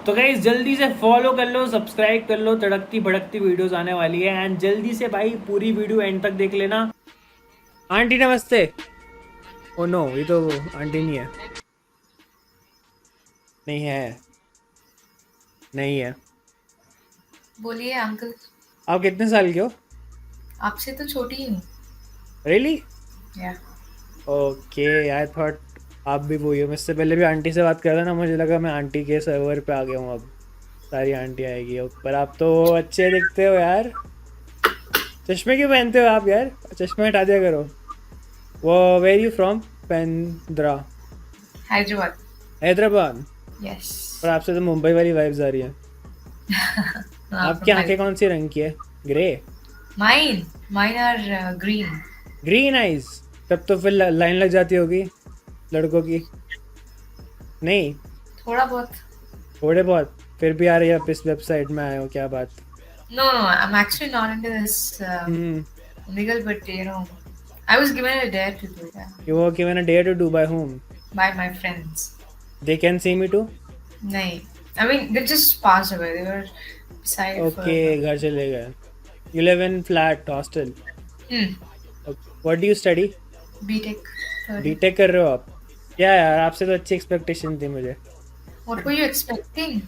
तो गाइस जल्दी से फॉलो कर लो, सब्सक्राइब कर लो, तड़कती भड़कती वीडियोस आने वाली है एंड जल्दी से भाई पूरी वीडियो एंड तक देख लेना। आंटी नमस्ते। ओ नो, ये तो आंटी नहीं है। नहीं है, नहीं है। बोलिए अंकल। आप कितने साल के हो? आपसे तो छोटी ही हूँ। रियली? या ओके, आई थॉट आप भी वही हो। मैं इससे पहले भी आंटी से बात कर रहा था ना, मुझे लगा मैं आंटी के सर्वर पे आ गया हूँ। अब सारी आंटी आएगी अब, पर आप तो अच्छे दिखते हो यार। चश्मे क्यों पहनते हो आप यार? चश्मे हटा दिया करो। वो where you from? Pendra? Hyderabad. Hyderabad? Yes. पर आपसे तो मुंबई वाली वाइब्स आ रही है। आपकी फ्रॉम आंखें कौन सी रंग की है? Grey? Mine mine are green. Green eyes? तब तो फिर लाइन लग जाती होगी लड़कों की। नहीं? थोड़ा बहुत। थोड़े बहुत? फिर भी आ रही है, आप इस वेबसाइट में आए हो, क्या बात। No, no, I'm actually not into this hmm. legal, but I was given a dare to do that you were given a day to do by whom? by my friends. They can see me too? नहीं, I mean they just passed away. They were beside for okay, घर चले गए। You live in flat hostel? hmm, what do you study? BTech third year. BTech कर रहे हो आप? क्या यार, आपसे तो अच्छी एक्सपेक्टेशन थी मुझे। What were you expecting?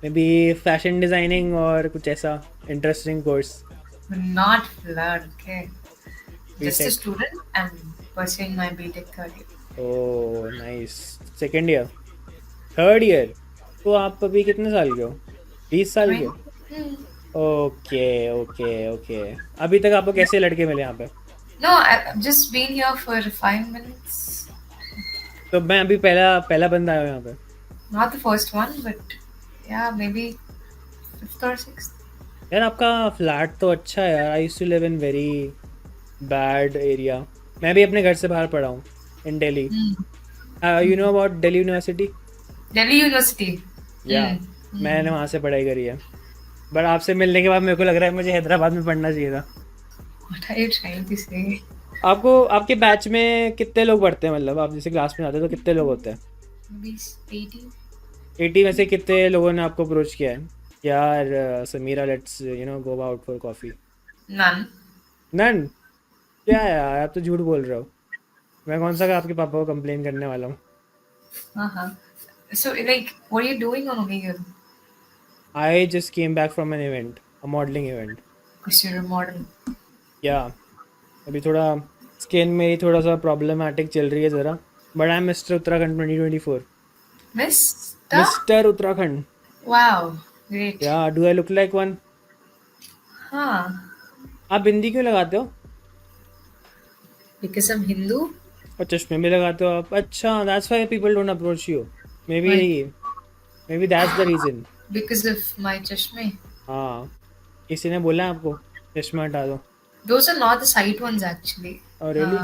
Maybe fashion designing और कुछ ऐसा interesting course. Not flood, okay. Just a BTech? student and pursuing my BTech third year. Oh nice. Second year? Third year? तो आप अभी कितने साल के हो? 20 साल के? Right? Hmm. Okay okay okay. अभी तक आपको कैसे लड़के मिले यहाँ पे? No, I've just been here for 5 minutes. तो मैं अभी पहला पहला बंदा आया हूँ यहाँ पे। Not the first one, but yeah, maybe fifth or sixth. यार आपका फ्लैट तो अच्छा है यार। I used to live in very bad area. मैं भी अपने घर से बाहर पढ़ा हूँ, in Delhi. Hmm. You know about Delhi university? Delhi University. या Hmm. मैंने Hmm. वहाँ से पढ़ाई करी है। बट आपसे मिलने के बाद मेरे को लग रहा है मुझे हैदराबाद में पढ़ना चाहिए था। What are you trying to say? आपको आपके बैच में कितने लोग पढ़ते हैं? मतलब आप जैसे क्लास में आते हैं तो कितने लोग होते हैं? Maybe 80? 80 में से कितने लोगों ने आपको अप्रोच किया है यार, Samira let's go out for coffee? None. None? क्या है यार, आप तो झूठ बोल रहे हो। मैं कौन सा आपके पापा को कंप्लेन करने वाला हूँ। Uh-huh. So, like, what are you doing on Omegle? I just came back from an event, a modelling event. Because you're a model. या अभी थोड़ा स्किन मेरी थोड़ा सा प्रॉब्लमैटिक चल रही है ज़रा। But I am mister Uttarakhand 2024। Mister? Mister Uttarakhand. Wow. Great. या do I look like one? Huh. आप बिंदी क्यों लगाते हो? Because I'm Hindu? और चश्मे भी लगाते हो आप? अच्छा, that's why people don't approach you. May be, Why? May be that's the reason. Because of my chashme. हाँ, किसी ने बोला आपको चश्मा हटा दो? Those are not the sight ones actually. और रियली?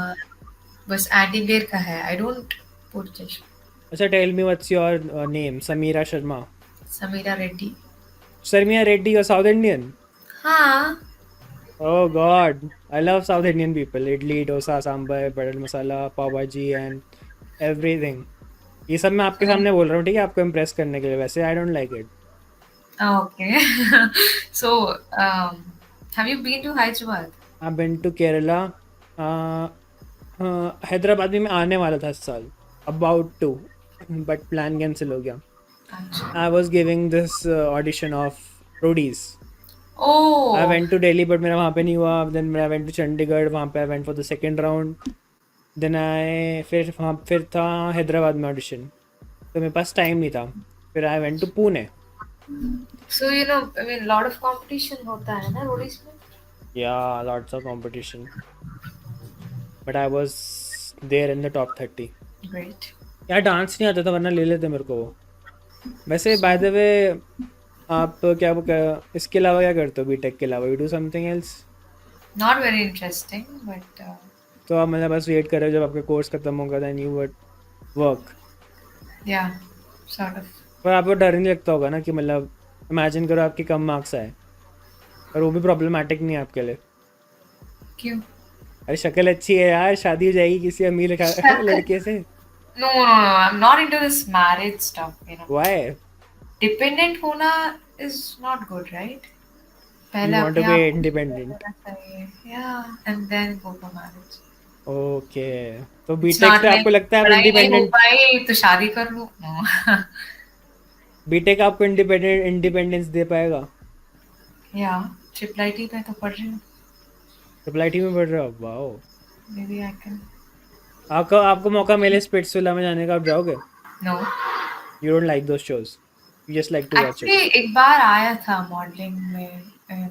बस anti-glare का है. I don't put chashme. अच्छा, tell me what's your name? Samira Sharma? Samira Reddy. Sharmiya Reddy? और साउथ इंडियन? हाँ. Oh God, I love South Indian people. Idli, dosa, sambar, butter masala, pav bhaji and everything. ये सब मैं आपके सामने बोल रहा हूँ, ठीक है, आपको इम्प्रेस करने के लिए। वैसे I don't like it. Okay. So, have you been to Hyderabad? I been to Kerala. Hyderabad भी मैं आने वाला था इस साल, about to, but plan cancel हो गया। Actually. I was giving this audition of Roadies. I Oh, went to Delhi but मेरा वहाँ पे नहीं हुआ। Then I went to Chandigarh, वहाँ पे I went for the second round. Then I फिर था हैदराबाद में ऑडिशन, तो मेरे पास टाइम नहीं था। फिर I went to Pune. so I mean, lot of competition होता है ना रोडीज में. Yeah lots of competition, but I was there in the top 30। Great. यार डांस नहीं आता था, वरना ले लेते मेरे को वो। वैसे बाय द वे, आप इसके अलावा क्या करते हो? बीटेक के अलावा you do something else? Not very interesting, but तो आप मतलब बस वेट कर रहे हो जब आपका कोर्स खत्म होगा, then you would work? yeah, sort of. पर आपको डर नहीं लगता होगा ना कि मतलब इमेजिन करो आपके कम मार्क्स आए, और वो भी प्रॉब्लमेटिक नहीं है आपके लिए? क्यों? अरे शक्ल अच्छी है यार, शादी हो जाएगी किसी अमीर Shut up. लड़के से। No, no, no. I'm not into this marriage stuff. Why? Dependent होना is not good, right? You पहले वांट टू अपने बी आप को प्रिपेयर इंडिपेंडेंट। करना चाहिए, या and then go for marriage. Okay, तो इट्स बीटेक नॉट से आपको लाइक लगता है आप पढ़ाई नहीं हो इंडिपेंडेंट, पाई तो शादी कर लो, नो। बीटेक आपको इंडिपेंडेंस दे पाएगा? या ट्रिपल आईटी पे तो पढ़ रही हूँ। ट्रिपल आईटी में पढ़ रहे हो, wow. Maybe I can. आपको आपको मौका मिले स्पिट्सविला में जाने का, आप जाओगे? No, you don't like those shows, you just like to watch it. Actually एक बार आया था मॉडलिंग में, आई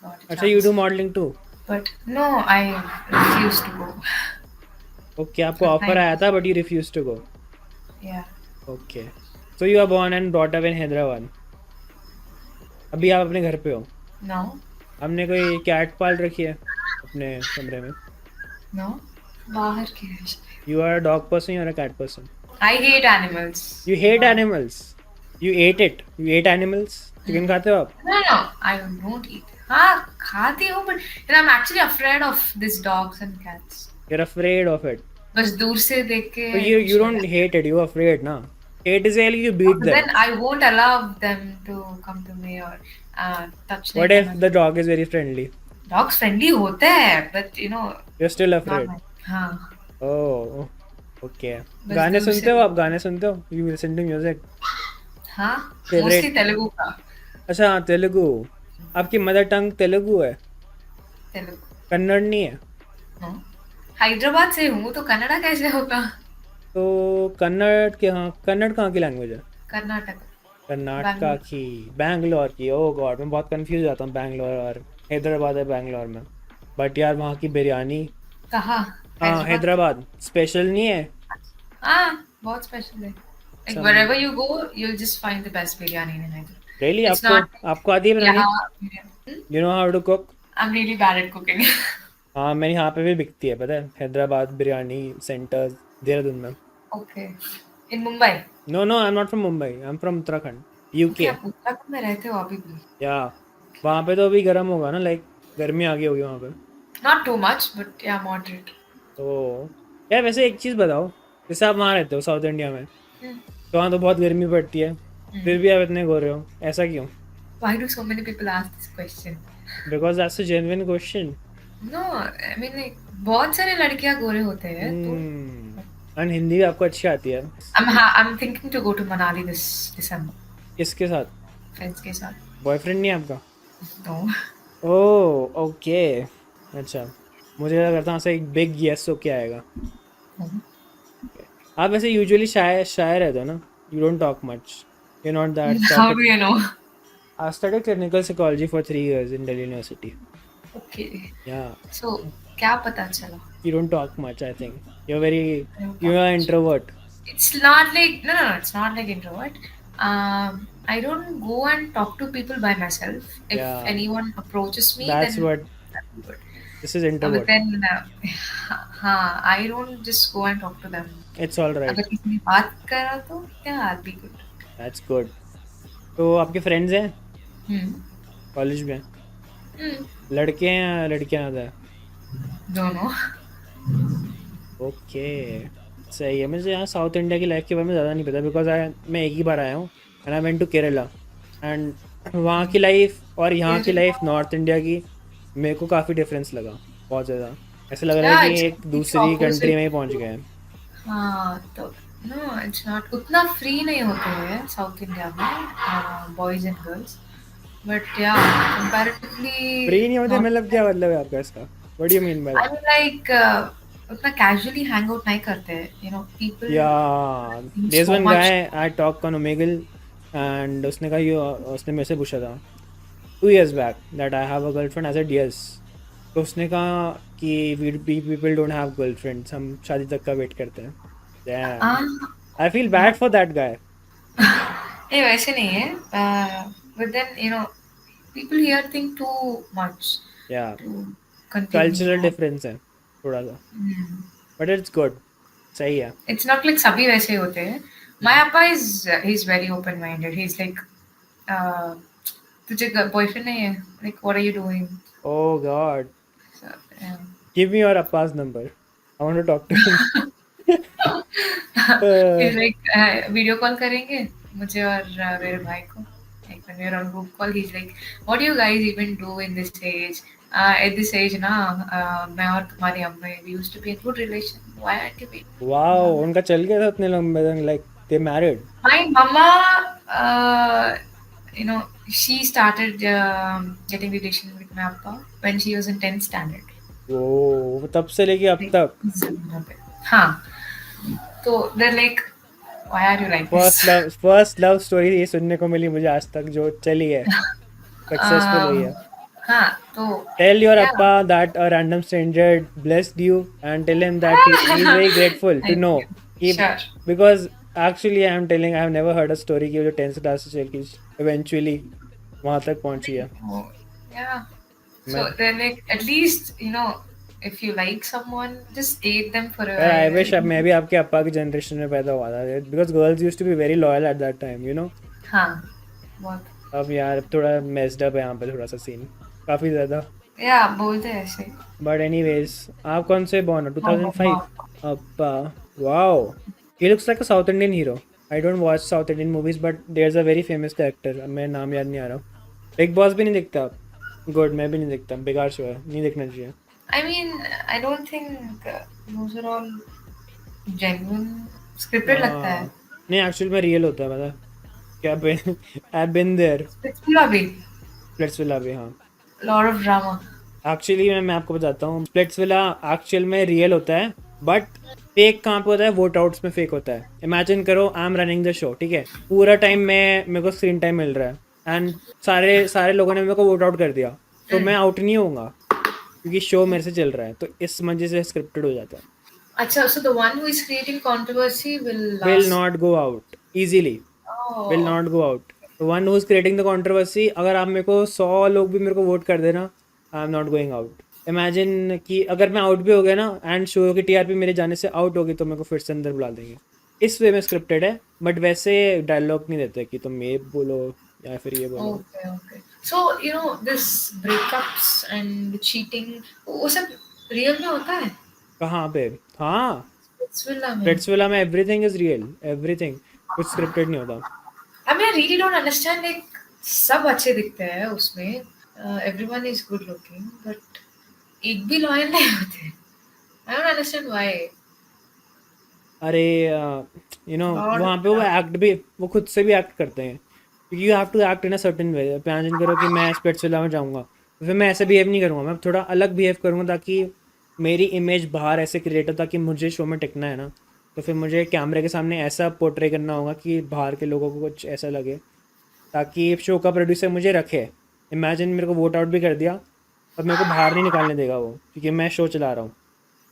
गॉट अ अच्छा, you do chance, modelling too? But no, I refuse to go. Okay, आपको उतना ऑफर आया था interest, but you refuse to go. Yeah. Okay, so you are born and brought up in Hyderabad, अभी आप अपने घर पे हो? नो, हमने कोई कैट पाल रखी है अपने कमरे में? नो, बाहर के है। You are a dog person, you are a cat person? I hate animals. You hate animals? You ate it, you ate animals? Chicken खाते हो आप? No, no, I don't eat. हाँ खाती हूँ, but I'm actually afraid of these dogs and cats. You are afraid of it? बस दूर से देख के तो you कुछ हो don't जाता hate it, you afraid ना? Hate is really you है। beat But them. then I won't allow them to come to me or touch नहीं What if करना the चाहिए। dog is very friendly? Dogs friendly होते हैं, but You're still not afraid? my। हाँ, Oh, okay. बस गाने दूर सुनते से हो आप? देख के। गाने सुनते हो? You listen to music? हाँ, मोस्टली Favorite? तेलुगु का। अच्छा हाँ, तेलुगु। आपकी मदर टंग तेलुगु है? तेलुगु। कन्नड़ नहीं है? हाँ। हैदराबाद से हूँ तो कन्नड़ा कैसे होगा? तो कन्नड़ के, हाँ, कन्नड़ कहाँ की लैंग्वेज है? कर्नाटक, कर्नाटका बैंगलोर। की? बैंगलोर की? ओह गॉड, मैं बहुत कंफ्यूज जाता हूँ बैंगलोर और हैदराबाद है, बैंगलोर में। बट यार वहाँ की बिरयानी, कहाँ? हाँ हैदराबाद की। हैदराबाद स्पेशल नहीं है? हाँ, बहुत स्पेशल है। Like some wherever you go, you'll just find the best biryani in Hyderabad. Really? It's आपको not like आपको आती है बनानी? यहाँ biryani. You know how to cook? I'm really bad at cooking. हाँ, मेरे यहाँ पे भी बिकती है, पता है, हैदराबाद बिरयानी सेंटर्स, देहरादून में। Okay. In Mumbai. No no, I am not from Mumbai, I am from Uttarakhand, Okay, UK. आप उत्तराखंड में रहते हो अभी भी? या वहाँ पे तो अभी गर्म होगा ना, लाइक गर्मी आ गई होगी वहाँ पे। Not too much, but yeah, moderate. तो यार वैसे एक चीज़ बताओ, जैसे आप वहाँ रहते हो साउथ इंडिया में, Hmm. तो वहाँ तो बहुत गर्मी पड़ती है, Hmm. फिर भी आप इतने गोरे हो, ऐसा क्यों? Why do so many people ask this question? Because that's a genuine question. No, I mean like बहुत सारे लड़कियां गोरे होते हैं तो। एंड हिंदी भी आपको अच्छी आती है? I'm thinking to go to Manali this December. किसके साथ? Friends के साथ। बॉयफ्रेंड नहीं है आपका? No. ओह ओके, अच्छा, मुझे लगा करता हूँ एक बिग यस होके आएगा। आप वैसे यूजुअली शाय शायर रहते हो ना, you don't talk much, you not that How talk. do you know? I studied clinical psychology for 3 years in Delhi University. Okay. या, So क्या पता चला? you don't talk much, I think you're very, I don't you're talk an much. introvert. It's not like no, no, no. It's not like introvert. I don't go and talk to people by myself. If Yeah, anyone approaches me, that's then what, that'd be good. this is But introvert. then, I don't just go and talk to them. It's all right, अगर किसी ने बात करा तो yeah, I'll be good. that's good. तो आपके friends हैं Hmm. College में, Hmm. लड़के हैं या लड़कियां ज़्यादा? Don't know. ओके, सही है। मुझे यहाँ साउथ इंडिया की लाइफ के बारे में ज़्यादा नहीं पता, बिकॉज मैं एक ही बार आया हूँ and I went to Kerala, and वहाँ की लाइफ और यहाँ की लाइफ Kerala. नॉर्थ इंडिया की, मेरे को काफ़ी डिफरेंस लगा, बहुत ज़्यादा। ऐसा लग रहा है Yeah, कि it's एक completely दूसरी कंट्री opposite. में ही पहुँच गए हैं। हाँ तो नो, इट्स नॉट उतना फ्री नहीं होते हैं साउथ इंडिया में boys and girls, but yeah free comparatively नहीं होते नॉट। मतलब क्या मतलब है आपका इसका? What do you mean by I that? Mean like उतना कैजुअली हैंग आउट नहीं करते हैं, people yeah, think there is so one much. Guy I talk on Omegle, and उसने कहा, ये उसने मेरे से पूछा था 2 years back that I have a girlfriend, I said yes. तो उसने कहा कि we people don't have girlfriends, हम शादी तक का वेट करते हैं। Damn, I feel bad for that guy. नहीं वैसे नहीं है, but then people here think too much yeah, too cultural continue. Difference है थोड़ा सा, बट इट्स गुड, सही है। इट्स नॉट लाइक सभी वैसे होते हैं। My appa is he is very open minded, he is like तुझे बॉयफ्रेंड नहीं है, like what are you doing? Oh God, So, give me your appa's number, I want to talk to him. he's like video call करेंगे, मुझे और मेरे भाई को, like when we are on group call, he's like, "What do you guys even do in this age? At this age, ना, मैं और तुम्हारी अम्मा, we used to be in good relation. Why aren't you being?" Wow, Yeah. उनका चल गया था उतने लंबे तक, like they married? My mama, you know, she started getting relation with my appa when she was in 10th standard. वो तब से लेके अब Like, तक? हाँ, तो they're like, why are you like this? First love story ये सुनने को मिली मुझे आज तक, जो चली है, सक्सेसफुल हुई है। हाँ, तो Tell your yeah. appa that a random stranger blessed you, and tell him that he's very grateful to Thank know you. कि, Sure. because actually I am telling, I have never heard a story कि वो जो 10th class से चल के eventually वहाँ तक पहुंची है। Oh, yeah. मैं, So they're like, at least, if you like someone, just date them for a यार आई while. विश अब मैं भी आपके अप्पा की जनरेशन में पैदा हुआ था, because girls used to be very loyal at that time, you know. हाँ, बहुत। अब यार अब थोड़ा मेस्ड अप है यहाँ पे, थोड़ा सा सीन काफी ज्यादा। या बोलते हैं ऐसे। बट एनीवेज, आप कौन से बॉर्न हो? हाँ, हाँ, 2005? हाँ। Appa. Wow. He looks like a South Indian hero. I don't watch South Indian movies, but there's a very famous character. अब मैं नाम याद नहीं आ रहा। बिग बॉस भी नहीं देखता आप? गुड, मैं भी नहीं देखता, बेकार शो है, नहीं देखना चाहिए। I mean, I don't think those are all genuine. Scripted लगता है। हाँ, नहीं एक्चुअली में रियल होता है, मतलब क्या आई बिन देयर। Splitsvilla भी। स्प्लिट्सविला भी, हाँ। Lot of drama. एक्चुअली मैं आपको बताता हूँ, स्प्लिट्सविला एक्चुअल में रियल होता है, बट फेक कहाँ पे होता है? वोट आउट्स में फेक होता है। इमेजिन करो I am running the show, ठीक है, पूरा टाइम मैं, मेरे को स्क्रीन टाइम मिल रहा है, एंड सारे सारे लोगों ने मेरे को वोट आउट कर दिया, तो मैं आउट नहीं होऊंगा क्योंकि शो मेरे से चल रहा है, तो इस वजह से स्क्रिप्टेड हो जाता है। अच्छा, so the one who is creating controversy will will last. Not go out easily, will Oh. Not go out. One who is creating the controversy, अगर आप मेरे को 100 लोग भी मेरे को वोट कर देना, आई am not going out. Imagine कि अगर मैं आउट भी हो गया ना, एंड शो की टीआरपी मेरे जाने से आउट होगी, तो मेरे को फिर से अंदर बुला देंगे। इस वे में स्क्रिप्टेड है, बट वैसे डायलॉग नहीं देते कि तुम ये बोलो या फिर ये बोलो। Okay, okay. So, this breakups and cheating, वो सब real में होता है? कहाँ पे? हाँ, Splitsvilla में। स्प्लिट्सविला में एवरीथिंग इज रियल, एवरीथिंग, कुछ स्क्रिप्टेड नहीं होता। I mean, I really don't understand, like, सब अच्छे दिखते हैं उसमें, everyone is good looking, but एक भी लॉयल नहीं होते। I don't understand why. अरे Lot वहाँ of पे वो drama. एक्ट भी, वो खुद से भी एक्ट करते हैं, क्योंकि you have to act in a certain way. Imagine करो कि मैं स्प्लिट्सविला में जाऊँगा, तो फिर मैं ऐसे बिहेव नहीं करूँगा, मैं थोड़ा अलग बिहेव करूँगा, ताकि मेरी इमेज बाहर ऐसे क्रिएट हो, ताकि मुझे शो में टिकना है ना, तो फिर मुझे कैमरे के सामने ऐसा पोर्ट्रे करना होगा कि बाहर के लोगों को कुछ ऐसा लगे, ताकि शो का प्रोड्यूसर मुझे रखे। इमेजिन मेरे को वोट आउट भी कर दिया, और मेरे को बाहर नहीं निकालने देगा वो, क्योंकि मैं शो चला रहा हूँ।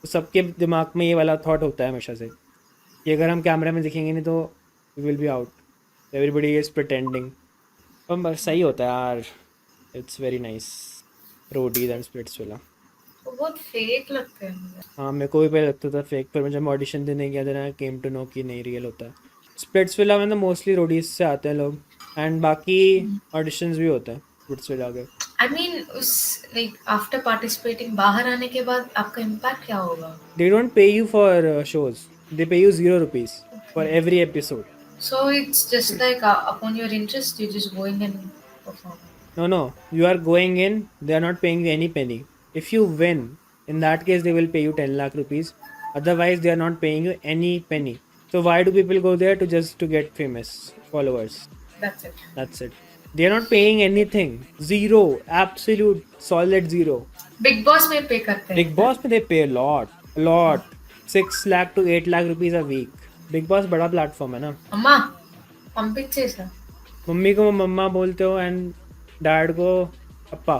तो सबके दिमाग में ये वाला थॉट होता है हमेशा से कि अगर हम कैमरे में दिखेंगे नहीं, तो we will be out, everybody is pretending. बस सही होता है यार, it's very nice. Roadies and Splitsvilla. वो बहुत फेक लगते हैं मुझे। हाँ, मेरे को भी पहले लगता था फेक, पर जब ऑडिशन देने गया था, केम टू नो कि नहीं, रियल होता है। स्प्लिट्सविला में तो मोस्टली रोडीज से आते हैं लोग, एंड बाकी ऑडिशंस भी होते हैं स्प्लिट्सविला के। I mean, उस like after participating बाहर आने के बाद आपका impact क्या होगा? They don't pay you for shows, दे पे you 0 rupees for every episode. So it's just like upon your interest, you're just going and performing. No, no, you are going in, they are not paying you any penny. If you win, in that case, they will pay you 10 lakh rupees. Otherwise, they are not paying you any penny. So why do people go there? To just to get famous followers? That's it. That's it. They are not paying anything. Zero. Absolute solid zero. Big Boss में पे करते Big हैं। Boss में they pay a lot. A lot. 6 lakh to 8 lakh rupees a week. Big Boss बड़ा platform है ना। अम्मा, पंपिंచేసా। Mummy को मम्मा बोलते हो, एंड डैड को अप्पा।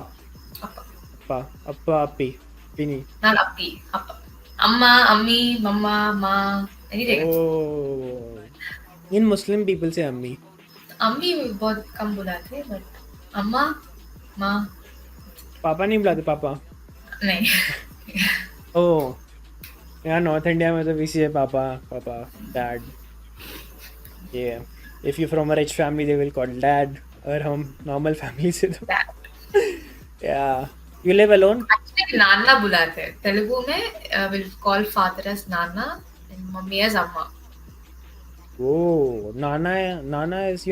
अप्पा। अप्पा अप्पा अप्पी पिनी। not अप्पी, अप्पा। अम्मा, अम्मी, मम्मा, माँ, anything. ओ, इन मुस्लिम पीपल से अम्मी। अम्मी बहुत कम बुलाते हैं, but अम्मा, माँ, पापा नहीं बुलाते? पापा? नहीं। ओ, यार नॉर्थ इंडिया में तो किसी है पापा, पापा, डैड। ये if you from a rich family they will call dad, और हम नॉर्मल फैमिली से तो Dad. या यू लिव अलोन? Actually, नाना बुलाते हैं। तेलुगु में will call father as Nana and mummy as अम्मा. Oh, Nana is,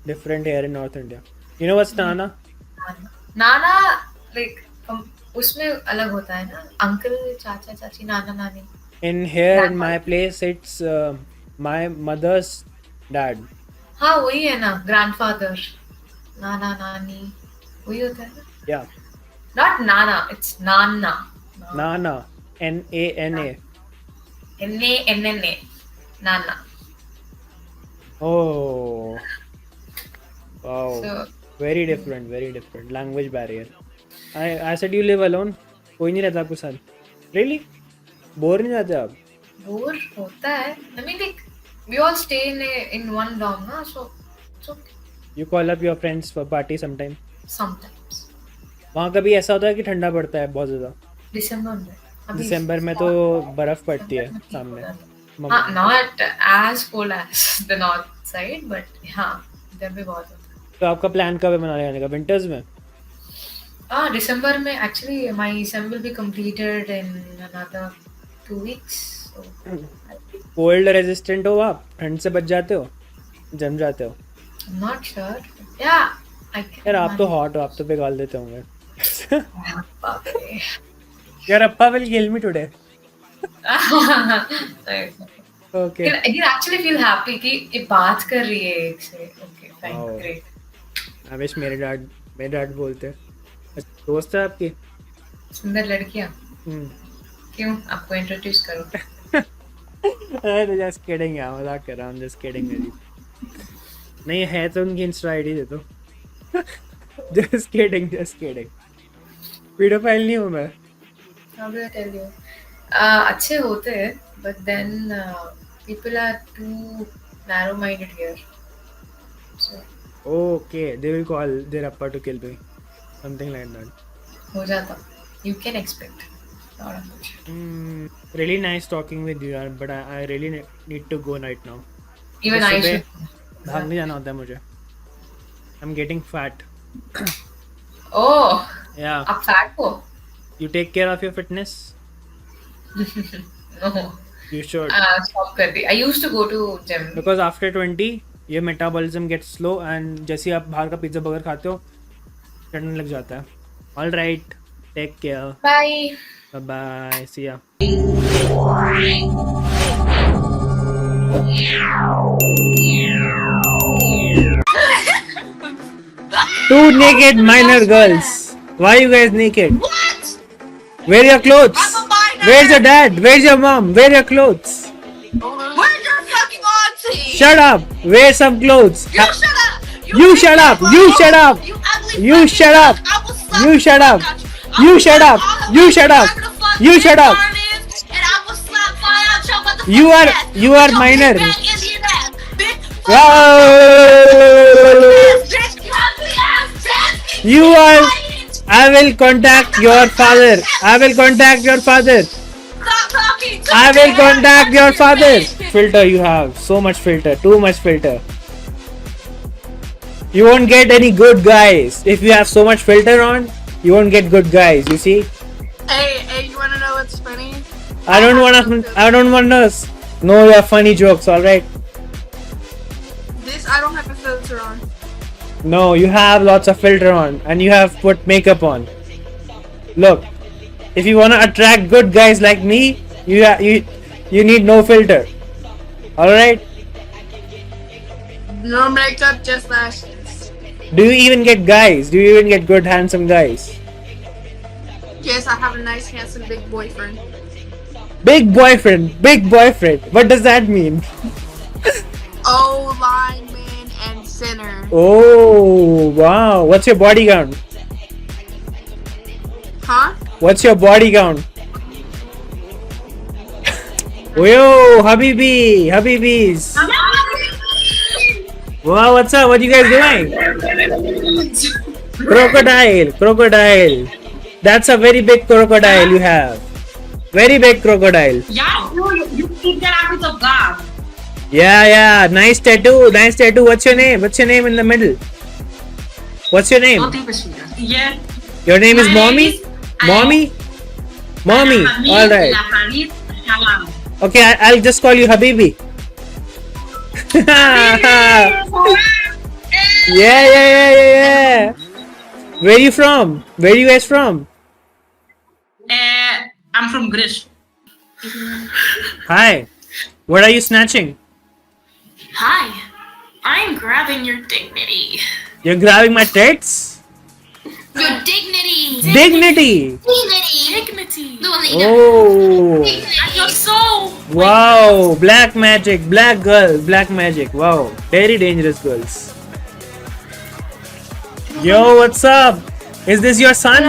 different here in North India. You know what's Nana? Nana Nana like उसमें अलग होता है ना, अंकल चाचा चाची नाना नानी। In here in my grandfather. place, it's my mother's dad. हाँ वही है ना, ग्रैंडफादर, नाना नानी, वही होता है ना। Yeah, not Nana, it's Nana. Nana, Nana. N A N N A, Nana. Oh, wow. So Very different. Language barrier. I said you live alone. कोई नहीं रहता आपके साथ. Really? Bored नहीं जाते आप? बोर होता है, I mean like we all stay in one dorm ना, so it's okay You call up your friends for party sometime. Sometimes. वहाँ कभी ऐसा होता है कि ठंडा पड़ता है बहुत ज़्यादा. दिसंबर में, अभी दिसंबर में तो बर्फ पड़ती है सामने. हाँ, not as cold as the north side, but हाँ इधर भी बहुत होता है। तो आपका प्लान कब है मनाली जाने का? विंटर्स में? हाँ दिसंबर में, actually my same will be completed in another 2 weeks, so cold resistant हो आप? ठंड से बच जाते हो? जम जाते हो? I'm not sure, yeah I can यार आप तो manage। हॉट हो, आप तो पिघाल देते होंगे. बाप रे। यार appa will kill me today. Okay. You actually feel happy कि ये बात कर रही है एक से, okay fine Wow. great। I wish मेरे डैड बोलते. अच्छा, दोस्त है आपकी? सुंदर लड़कियाँ, क्यों, आपको इंट्रोड्यूस करो। अरे जस्ट किडिंग यार, मजाक कर रहा हूँ, जस्ट किडिंग मेरी. नहीं है तो उनकी इंस्टा आईडी दे दो. Just kidding. पीडोफाइल नहीं हूँ मैं. How do I tell you? अच्छे होते हैं, but then people are too narrow-minded here. So Okay, they will call their appa to kill me. Something like that. हो जाता, you can expect lot of bullshit. Really nice talking with you, yaar, but I really need to go right now. Even I सुबह should। भागने जाना होता है मुझे. I'm getting fat. Oh, Yeah. आप fat हो? You take care of your fitness? No, You should. stop कर दी। I used to go to gym। Because after 20, your metabolism gets slow and जैसे ही आप बाहर का पिज्जा बर्गर खाते हो, चढ़ने लग जाता है. All right. Take care. Bye। Bye bye. See ya. Two naked minor girls. Why are you guys naked? What? Where are your clothes? I'm a minor. Where's your dad? Where's your mom? Where are your clothes? Where's your fucking auntie? Shut up. Wear some clothes. You shut up. You shut up. You shut up. You ugly. You shut up. I will slap You the shut fuck up. out You shut up. You shut up. You shut up. And I will slap fire out your motherfucking You are- ass. you are With your minor. big back Indian ass. Big fucking Whoa. ass, bitch. Ugly ass, bitch. You are. Quiet. I will contact your father. I will contact your father. Stop talking to I me. will contact your father. Bitch. Filter you have. So much filter. Too much filter. You won't get any good guys. If you have so much filter on, you won't get good guys. You see? Hey, you wanna know what's funny? I don't wanna know your funny jokes, alright? I don't have a filter on. No, you have lots of filter on and you have put makeup on. Look, if you wanna attract good guys like me, you need no filter. Alright? No makeup, just lashes. Do you even get guys? Do you even get good handsome guys? Yes, I have a nice, handsome, big boyfriend. Big boyfriend. What does that mean? O lineman and center. Oh, wow. What's your body count? Huh? What's your body count? Yo, Habibis. Wow, what's up? What you guys doing? Crocodile. That's a very big crocodile you have. Very big crocodile. Yeah, you keep that out of God. Yeah. Nice tattoo. What's your name in the middle? What's your name? Yeah. Your name is My Mommy? name Mommy? Mommy. Alright. Okay, I'll just call you Habibi. Yeah, yeah, yeah, yeah, yeah. Where you from? Where you guys from? I'm from Greece. Hi. What are you snatching? Hi, I'm grabbing your dignity. You're grabbing my tits? Your dignity! Dignity. Dignity! The one that you Oh. And your soul! Wow. Black magic. Black girl. Black magic. Wow. Very dangerous girls. Yo, what's up? Is this your son?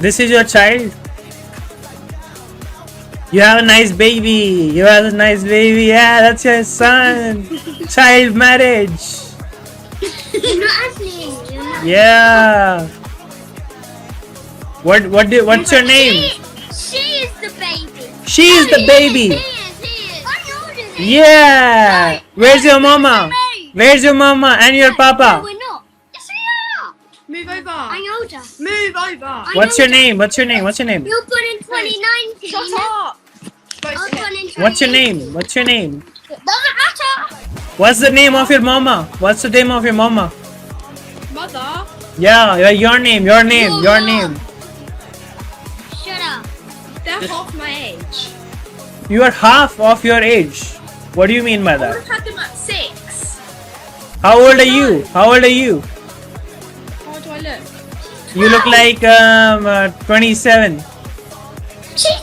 This is your child? You have a nice baby. You have a nice baby. Yeah, that's your son. Child marriage. You're not asking. Yeah. What's your name? She is the baby. She is the baby. He is. I know this. Yeah. Where's your mama? Where's your mama and your No, papa? we're not. Yes, we are. Move over. I'm older. Move over. What's your name? What's your name? What's your name? You were born in 2019. Shut up. I was born in 2019. What's your name? What's your name? Doesn't matter. What's the name of your mama? What's the name of your mama? Mother. Yeah, your name, your name, your name. Shut up. They're half my age. You are half of your age. What do you mean by I would that? have had them at 6. How old are you? How old are you? How do I look? You look like 27. She's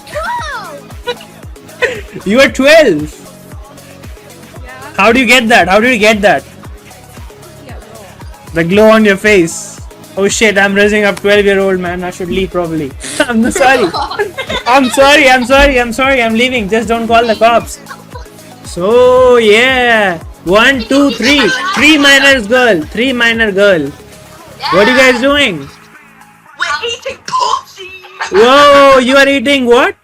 12. You are 12. Yeah. How do you get that? How do you get that? Yeah, what? The glow on your face. Oh shit, I'm raising up 12-year-old man. I should leave probably. I'm sorry. I'm sorry. I'm leaving. Just don't call the cops. So yeah. 1, 2, 3. 3 minors girl. 3 minor girl. What are you guys doing? We're eating pussy! Whoa, you are eating what?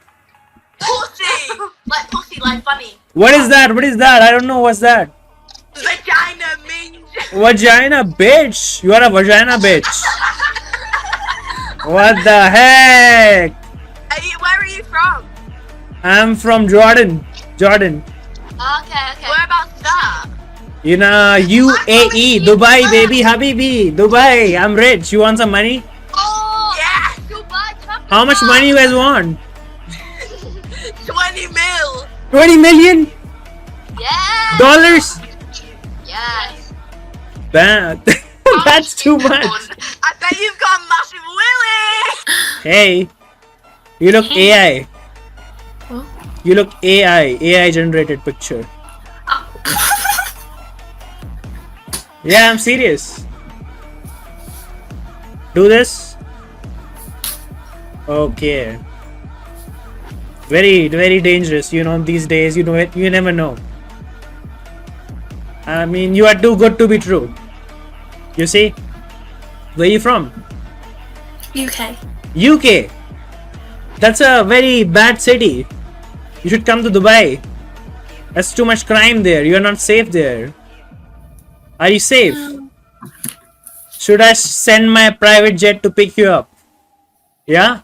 Pussy! Like pussy, like funny. What is that? What is that? I don't know what's that. Vagina means. Vagina bitch. You are a vagina bitch. What the heck? Where are you from? I'm from Jordan. Jordan. Okay. Whereabouts is that? You know, UAE, Dubai, baby, Habibi, Dubai. I'm rich. You want some money? Oh, Yeah! Dubai chocolate. How much money you guys want? 20 mil! 20 million Yeah. dollars? Yes. Bam. That's too much. I bet you've got a massive willy! Hey, you look AI. You look AI generated picture. Yeah, I'm serious. Do this. Okay. Very, very dangerous. You know, these days, you know it. You never know. I mean, you are too good to be true. You see? Where you from? UK. UK. That's a very bad city. You should come to Dubai. That's too much crime there. You're not safe there. Are you safe? Should I send my private jet to pick you up? Yeah?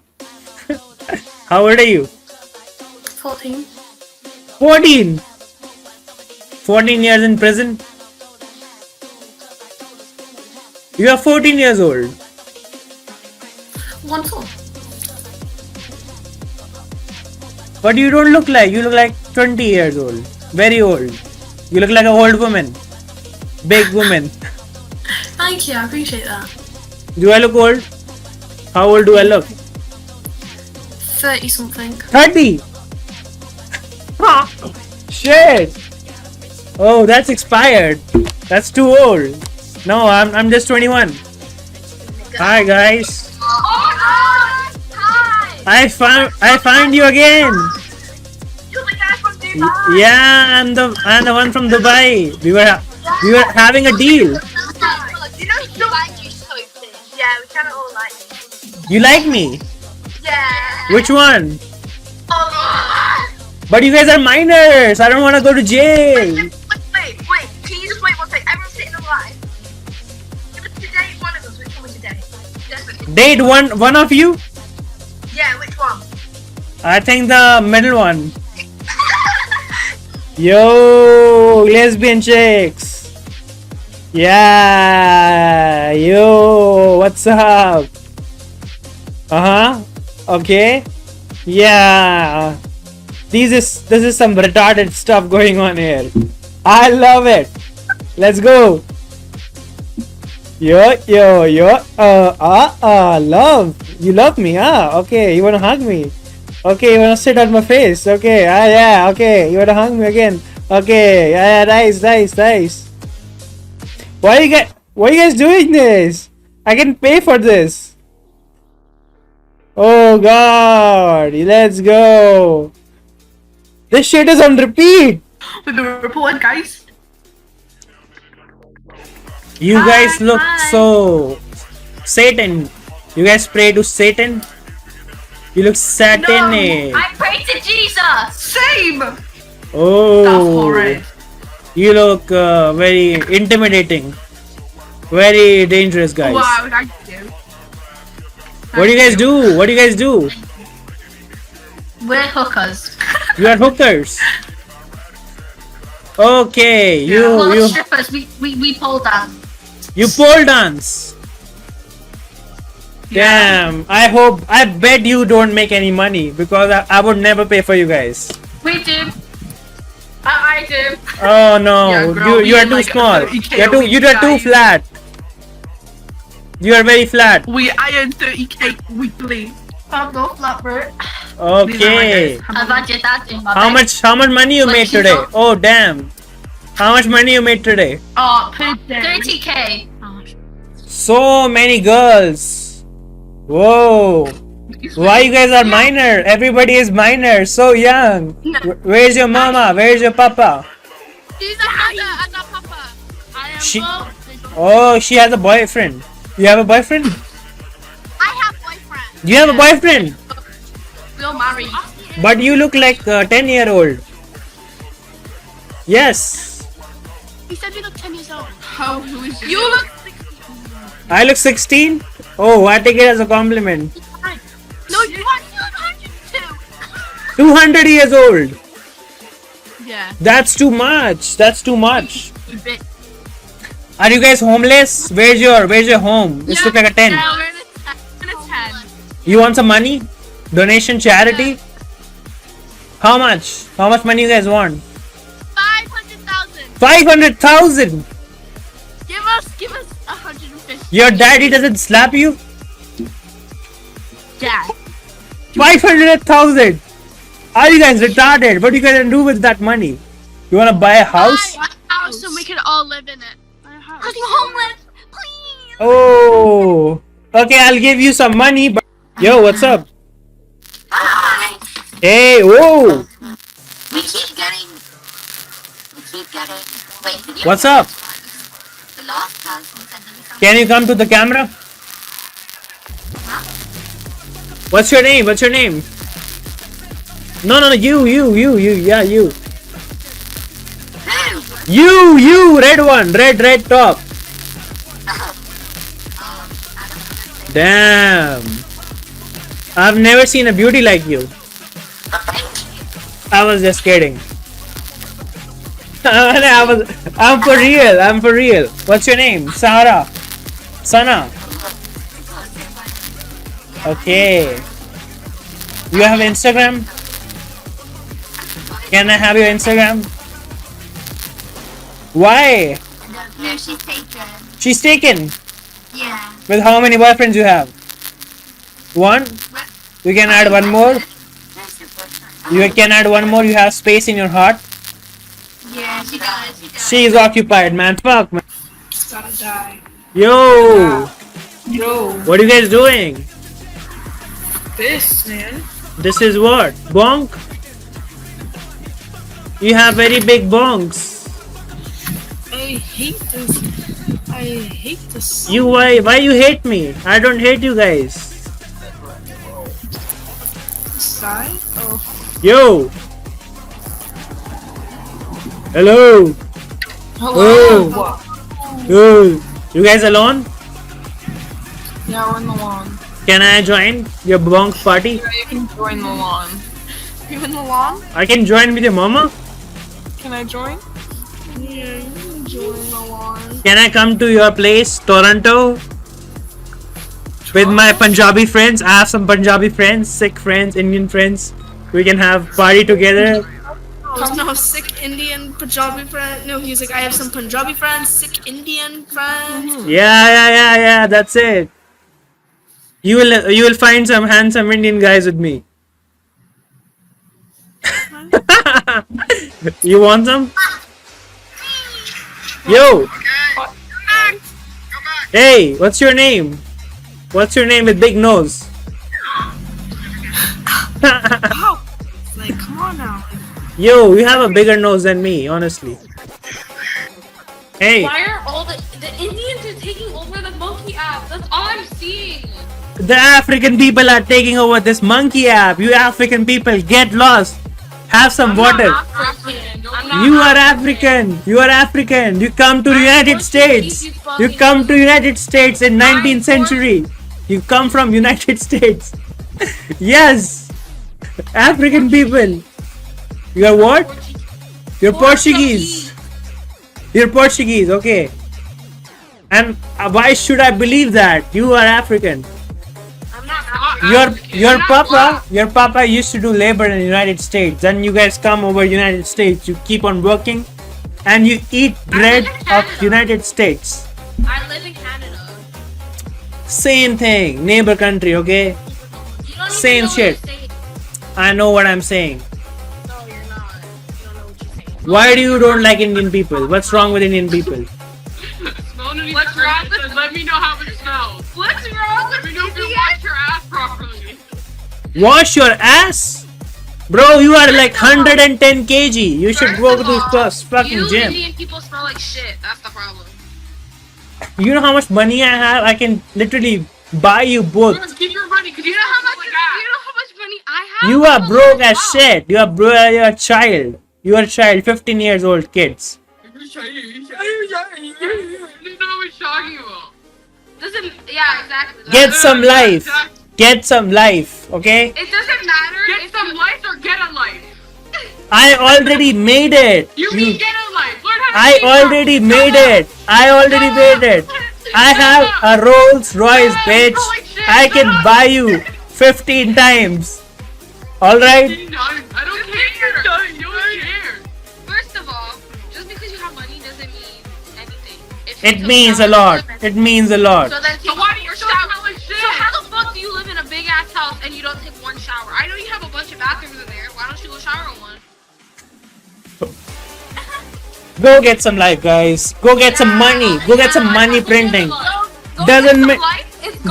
How old are you? 14. 14. 14 years in prison. You are 14 years old. 1-4. But you don't look like. You look like 20 years old. Very old. You look like an old woman. Big woman. Thank you, I appreciate that. Do I look old? How old do I look? 30 something. 30. Shit. Oh, that's expired. That's too old. No, I'm just 21. Hi guys. Hi. I found you again. You're the guy from Dubai! Yeah, I'm the one from Dubai. We were having a deal. You know, yeah, we kind of all like you. You like me? Yeah! Which one? Oh, But you guys are minors. I don't want to go to jail. wait, can you just wait one second? Everyone's sitting in line. If it's today, one of us, which one was today? Definitely. Date one of you? Yeah, which one? I think the middle one. Yo, lesbian chicks. Yeah. Yo, what's up? Okay. Yeah. This is some retarded stuff going on here. I love it. Let's go. Yo. Love. You love me, okay. You wanna hug me? Okay, you wanna sit on my face? Okay, yeah, okay. You wanna hug me again? Okay, yeah, nice. Why you guys doing this? I can pay for this. Oh god, let's go. This shit is on repeat. We've been reporting, guys. You guys look so Satan. You guys pray to Satan? You look satanic. I pray to Jesus. Same. That's Oh, horrid. you look very intimidating. Very dangerous, guys. Wow, thank you. What do you guys do? What do you guys do? We're hookers. You are hookers. Okay, Well, you strippers. We pole dance. pole dance. Damn, I bet you don't make any money because I would never pay for you guys. We do. I do. Oh no, Yeah, girl, you are we too like small. 30K a week, You are too guys. flat. You are very flat. We iron 30K weekly. I'm not flat, bro. Okay. I've had your dad in my How bed. much money you But made you today? don't- Oh damn. How much money you made today? Per day. 30K. So many girls. Whoa. Why you guys are minor? Everybody is minor, so young. Where's your mama? Where's your papa? She's a mother and a papa. I am She- both. Oh, she has a boyfriend. You have a boyfriend? I have boyfriend. You have a boyfriend? We're married. But you look like a 10-year-old. Yes. He said you look 10 years old. How who is You look. I look 16? Oh, I take it as a compliment. No, you are 202. 200 years old. Yeah. That's too much. That's too much. You bit. Are you guys homeless? Where's your home? This look like a 10. Yeah, we're in a 10. You want some money? Donation charity? How much? How much money you guys want? 500,000. 500,000. Give us 150. Your daddy doesn't slap you? Yeah. 500,000. Are you guys retarded? What are you gonna do with that money? You wanna buy a house? Buy a house so we can all live in it. Cause we're homeless. Please. Oh. Okay, I'll give you some money. But yo, what's up? Hey, whoa. We keep getting. Wait, did you? What's up? The last person said that we come. Can you come to the camera? What's your name? What's your name? No, you, yeah, you. You, red one, red top. Damn. I've never seen a beauty like you. I was just kidding. I'm for real. What's your name? Sana. Okay. You have Instagram? Can I have your Instagram? Why? No, she's taken. She's taken. Yeah. With how many boyfriends you have? One? You can add one more? You can add one more. You have space in your heart? Yeah, she does. She is occupied, man. Fuck, man. Gotta die. Yo! Yo, What are you guys doing? this man. This is what? Bonk? You have very big bonks. I hate this. Why you hate me? I don't hate you guys. Side? Oh. Yo! Hello! Hello. Yo! You guys alone? Yeah, we're in the lawn. Can I join your bonk party? Yeah, you can join the lawn. You in the lawn? I can join with your mama? Can I join? Yeah, you can join along. Can I come to your place, Toronto? With my Punjabi friends. I have some Punjabi friends, Sikh friends, Indian friends. We can have party together. No, sick Indian Punjabi friend. No, he's like, I have some Punjabi friends, sick Indian friends. Yeah. That's it. You will find some handsome Indian guys with me. You want some? Yo. Hey, what's your name? What's your name with big nose? Wow. Like, come on now. Yo, you have a bigger nose than me, honestly. Hey, Why are all the Indians are taking over the monkey app? That's all I'm seeing. the African people are taking over this monkey app. You African people, get lost. Have some water. You are African. You are African. You come to United States. You come to United States in 19th century. You come from United States. Yes. African people. You are what? You're Portuguese. You're Portuguese, okay. And why should I believe that? You are African. Your papa used to do labor in the United States. Then you guys come over United States. You keep on working, and you eat bread of United States. I live in Canada. Same thing, neighbor country, okay? You don't Same even know shit. What you're saying. I know what I'm saying. No, you're not. You don't know what you're saying. Why do you don't like Indian people? What's wrong with Indian people? What's wrong with? Let me know how it smells. What's wrong Let with me know if you wash your ass properly. Wash your ass? Bro, you are like 110 kg. You should go to the fucking You gym. Indian people smell like shit. That's the problem. You know how much money I have? I can literally buy you both. Keep your money, cause You know how much? You know how much money I have? You are I'm broke like, as wow. shit. You are you're a child. You are a child, 15 years old kids. You know what we're talking about. Doesn't. Yeah, exactly. Get some life. Get some life, okay? It doesn't matter. Get if some you- life or get a life. I already made it. You mean get a life. Learn how to I speak already made it. I already made it. I have a Rolls Royce, bitch. I can buy you 15 times. Alright? I don't care. You don't care. First of all, just because you have money doesn't mean anything. If It you means a don't lot. have- It means a lot. So then So why do you still smell like shit? So how the fuck do you live in a big ass house and you don't take one shower? I know you have a bunch of bathrooms in there. Why don't you go shower in one? Go get some life, guys. Go get some money. Go get some money printing. Doesn't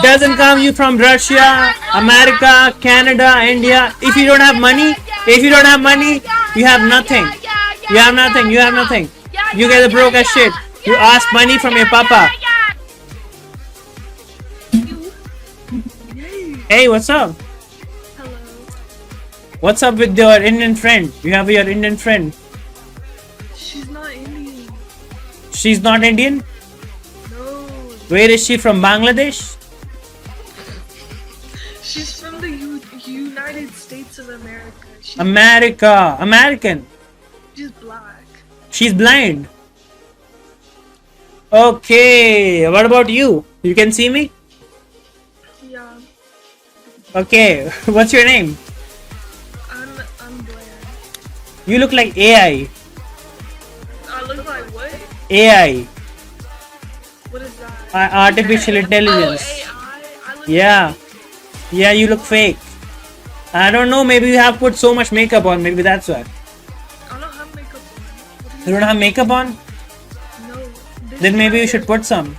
doesn't come you from Russia, America, Canada, India. If you don't have money, you have nothing. You have nothing. You have nothing. You get a broke as shit. You ask money from your papa. Hey, what's up? Hello. What's up with your Indian friend? You have your Indian friend. She's not Indian. She's not Indian? No. Where is she from? Bangladesh? She's from the United States of America. American. She's black. She's blind. Okay, what about you? You can see me? Yeah. Okay, what's your name? I'm Blair. You look like AI. I look like what? AI. What is that? Artificial intelligence. AI? I look Yeah. Yeah, you look fake. I don't know, maybe you have put so much makeup on, maybe that's why. I don't have makeup on. What You don't have makeup on? No. This Then is maybe my- you should put some.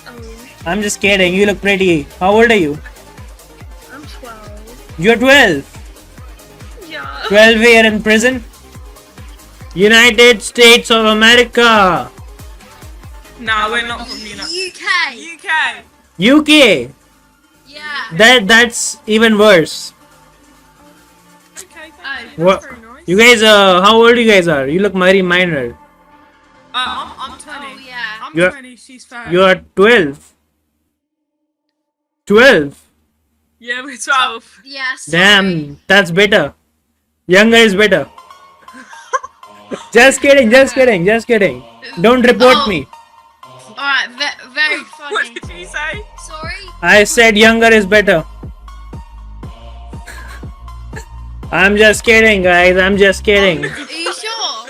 Oh, I'm just kidding, you look pretty. How old are you? I'm 12. You're 12. Yeah. 12 here in prison? United States of America. Nah, we're not from UK. UK. UK. Yeah. That's even worse. Okay, What? very nice. You guys, how old you guys are? You look very minor. I'm 20. Oh yeah. I'm You're- 20, she's 5. You are 12. 12. Yeah, we're 12. Yes. Damn, that's better. Younger is better. Just kidding, just kidding, just kidding. Don't report Oh. me. Alright, very What funny. did you say? Sorry? I said younger is better. I'm just kidding, guys. I'm just kidding. Are you sure?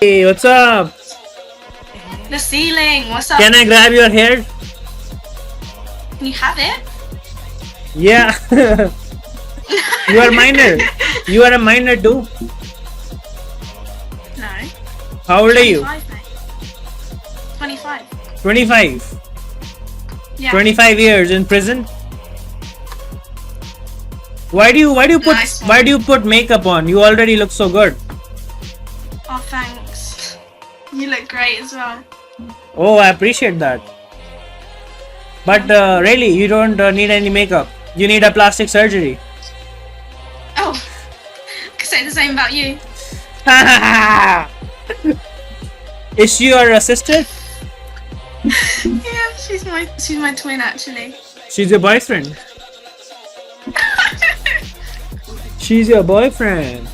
Hey, what's up? The ceiling. What's up? Can I grab your hair? Can you have it? Yeah. You are minor. You are a minor too. No. How old are you? 25, mate. 25. 25. Yeah. 25 years in prison. Why do you Nice one. put makeup on? You already look so good. Oh, thanks. You look great as well. Oh, I appreciate that. But really, you don't need any makeup. You need a plastic surgery. Oh, could say the same about you. Is she your sister? Yeah, she's my twin actually. She's your boyfriend. She's your boyfriend.